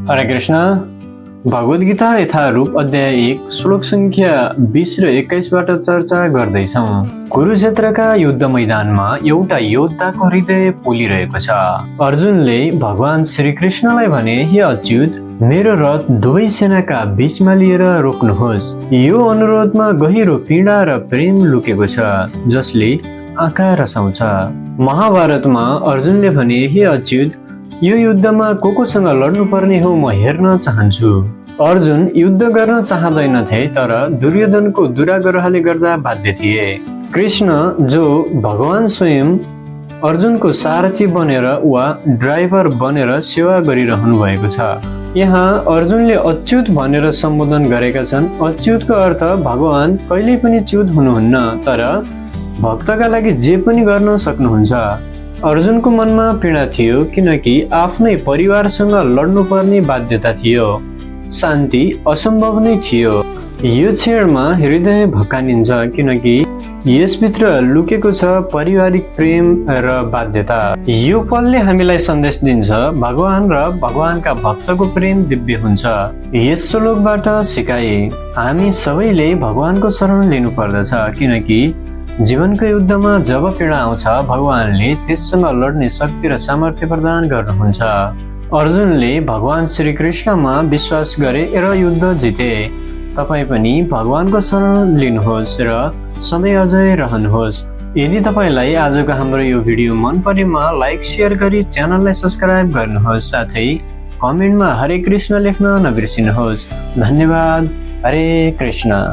हरे कृष्ण। भगवद गीता यथारूप अध्याय 1 श्लोक संख्या 20 र 21बाट चर्चा गर्दैछौँ। कुरुक्षेत्रका युद्ध मैदानमा एउटा योद्धाको हृदय पोलिरहेको छ। अर्जुनले भगवान श्री कृष्णलाई भने, हे अच्युत, मेरो रथ दुवै सेनाका बीचमा लिएर रोक्नुहोस्। यो अनुरोधमा गहिरो पीडा र प्रेम लुकेको छ, जसले आँखा रसाउँछ। महाभारतमा अर्जुनले भने, हे अच्युत, यो युद्धमा कोसँग लड्नु पर्ने हो म हेर्न चाहन्छु। अर्जुन युद्ध गर्न चाहँदैनथे, तर दुर्योधनको दुराग्रहले गर्दा बाध्य थिए। कृष्ण जो भगवान स्वयं अर्जुनको सारथी बनेर वा ड्राइभर बनेर सेवा गरिरहनु भएको छ। यहाँ अर्जुनले अच्युत भनेर सम्बोधन गरेका छन्। अच्युतको अर्थ भगवान कहिल्यै पनि च्युत हुनुहुन्न, तर भक्तका लागि जे पनि गर्न सक्नुहुन्छ। अर्जुनको मनमा पीडा थियो, किनकि आफ्नै परिवारसँग लड्नुपर्ने बाध्यता थियो। शान्ति असम्भव नै थियो। यो क्षणमा हृदय भक्कानिन्छ, किनकि यसभित्र लुकेको छ पारिवारिक प्रेम र बाध्यता। यो पलले हामीलाई सन्देश दिन्छ, भगवान र भगवानका भक्तको प्रेम दिव्य हुन्छ। यस श्लोकबाट सिकाए हामी सबैले भगवानको शरण लिनु पर्दछ, किनकि जीवनको युद्धमा जब पीडा आउँछ, भगवानले त्यससँग लड्ने शक्ति र सामर्थ्य प्रदान गर्नुहुन्छ। अर्जुनले भगवान श्री कृष्णमा विश्वास गरे र युद्ध जिते। तपाईँ पनि भगवानको शरण लिनुहोस् र सधैँ अझै रहनुहोस्। यदि तपाईँलाई आजको हाम्रो यो भिडियो मन परेमा लाइक शेयर गरी च्यानललाई सब्स्क्राइब गर्नुहोस्। साथै कमेन्टमा हरे कृष्ण लेख्न नबिर्सिनुहोस्। धन्यवाद। हरे कृष्ण।